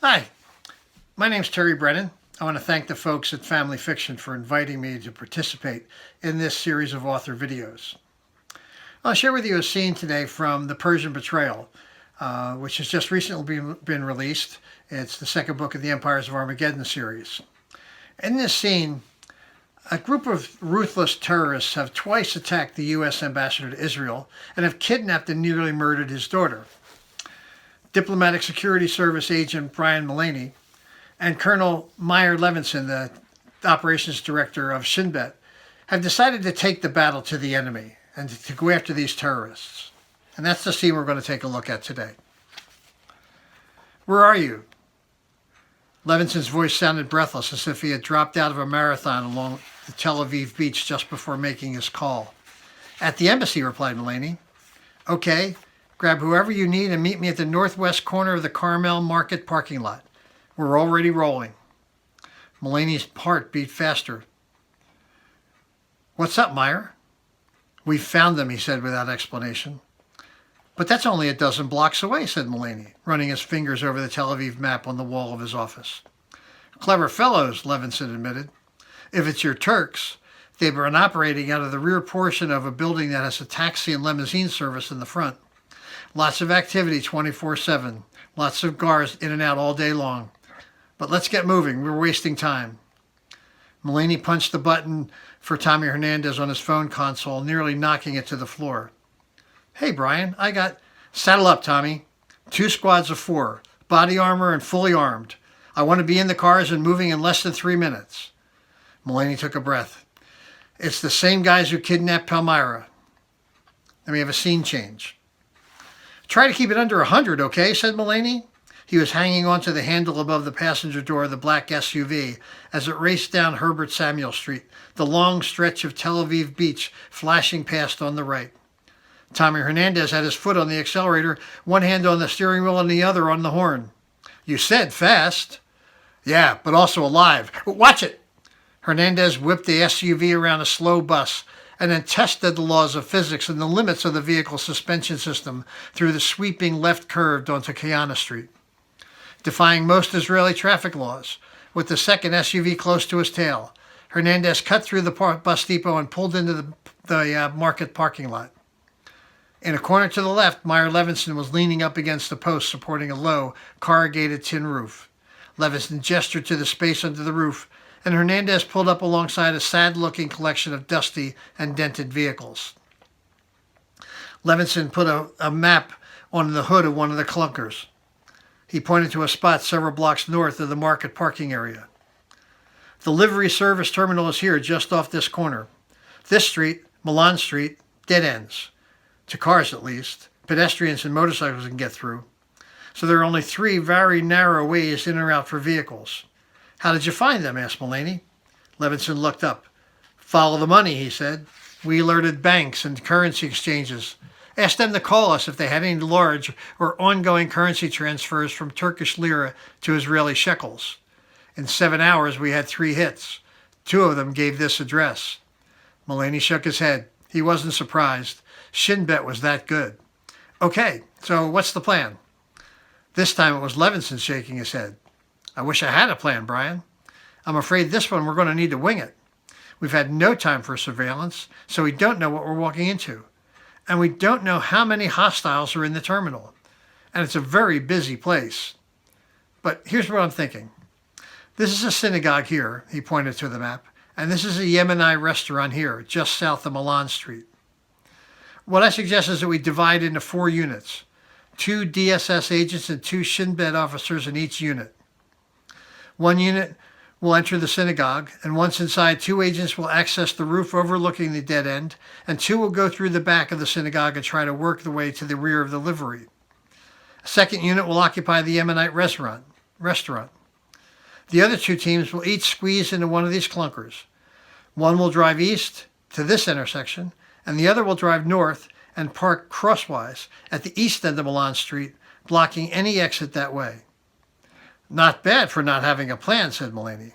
Hi, my name's Terry Brennan. I want to thank the folks at Family Fiction for inviting me to participate in this series of author videos. I'll share with you a scene today from The Persian Betrayal, which has just recently been released. It's the second book of the Empires of Armageddon series. In this scene, a group of ruthless terrorists have twice attacked the U.S. ambassador to Israel and have kidnapped and nearly murdered his daughter. Diplomatic Security Service agent Brian Mullaney and Colonel Meyer Levinson, the operations director of Shin Bet, have decided to take the battle to the enemy and to go after these terrorists. And that's the scene we're going to take a look at today. Where are you? Levinson's voice sounded breathless, as if he had dropped out of a marathon along the Tel Aviv beach just before making his call. At the embassy, replied Mullaney. Okay, grab whoever you need and meet me at the northwest corner of the Carmel Market parking lot. We're already rolling. Mullaney's heart beat faster. What's up, Meyer? We've found them, he said without explanation. But that's only a dozen blocks away, said Mullaney, running his fingers over the Tel Aviv map on the wall of his office. Clever fellows, Levinson admitted. If it's your Turks, they've been operating out of the rear portion of a building that has a taxi and limousine service in the front. Lots of activity 24/7. Lots of cars in and out all day long. But let's get moving. We're wasting time. Mullaney punched the button for Tommy Hernandez on his phone console, nearly knocking it to the floor. Hey, Brian, Saddle up, Tommy. 2 squads of 4, body armor and fully armed. I want to be in the cars and moving in less than 3 minutes. Mullaney took a breath. It's the same guys who kidnapped Palmyra. Then we have a scene change. Try to keep it under 100, okay, said Mullaney. He was hanging onto the handle above the passenger door of the black SUV as it raced down Herbert Samuel Street, the long stretch of Tel Aviv beach flashing past on the right. Tommy Hernandez had his foot on the accelerator, one hand on the steering wheel and the other on the horn. You said fast. Yeah, but also alive. Watch it! Hernandez whipped the SUV around a slow bus and then tested the laws of physics and the limits of the vehicle's suspension system through the sweeping left curve onto Kiana Street. Defying most Israeli traffic laws, with the second SUV close to his tail, Hernandez cut through the bus depot and pulled into the market parking lot. In a corner to the left, Meyer Levinson was leaning up against a post supporting a low, corrugated tin roof. Levinson gestured to the space under the roof, and Hernandez pulled up alongside a sad-looking collection of dusty and dented vehicles. Levinson put a map on the hood of one of the clunkers. He pointed to a spot several blocks north of the market parking area. The livery service terminal is here, just off this corner. This street, Milan Street, dead ends. To cars, at least. Pedestrians and motorcycles can get through. So there are only 3 very narrow ways in or out for vehicles. How did you find them? Asked Mullaney. Levinson looked up. Follow the money, he said. We alerted banks and currency exchanges. Asked them to call us if they had any large or ongoing currency transfers from Turkish lira to Israeli shekels. In 7 hours, we had 3 hits. 2 of them gave this address. Mullaney shook his head. He wasn't surprised. Shin Bet was that good. Okay, so what's the plan? This time it was Levinson shaking his head. I wish I had a plan, Brian. I'm afraid this one we're going to need to wing it. We've had no time for surveillance, so we don't know what we're walking into. And we don't know how many hostiles are in the terminal. And it's a very busy place. But here's what I'm thinking. This is a synagogue here, he pointed to the map, and this is a Yemeni restaurant here, just south of Milan Street. What I suggest is that we divide into 4 units. 2 DSS agents and 2 Shin Bet officers in each unit. 1 unit will enter the synagogue, and once inside, 2 agents will access the roof overlooking the dead end, and 2 will go through the back of the synagogue and try to work their way to the rear of the livery. A 2nd unit will occupy the Yemenite restaurant. The other 2 teams will each squeeze into one of these clunkers. One will drive east to this intersection, and the other will drive north and park crosswise at the east end of Milan Street, blocking any exit that way. Not bad for not having a plan, said Mullaney.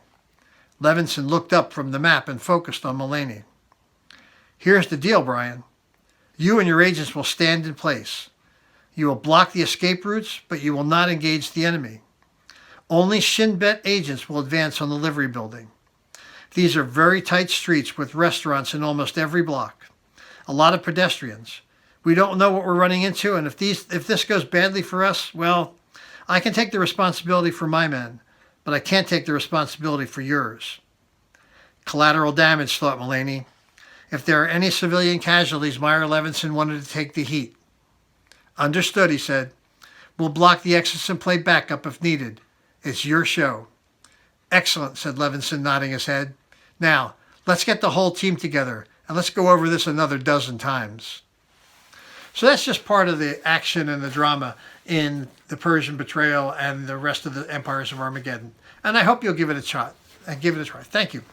Levinson looked up from the map and focused on Mullaney. Here's the deal, Brian. You and your agents will stand in place. You will block the escape routes, but you will not engage the enemy. Only Shin Bet agents will advance on the livery building. These are very tight streets with restaurants in almost every block. A lot of pedestrians. We don't know what we're running into, and if this goes badly for us, well, I can take the responsibility for my men, but I can't take the responsibility for yours. Collateral damage, thought Mullaney. If there are any civilian casualties, Meyer Levinson wanted to take the heat. Understood, he said. We'll block the exits and play backup if needed. It's your show. Excellent, said Levinson, nodding his head. Now, let's get the whole team together, and let's go over this another dozen times. So that's just part of the action and the drama in the Persian Betrayal and the rest of the Empires of Armageddon. And I hope you'll give it a shot and give it a try. Thank you.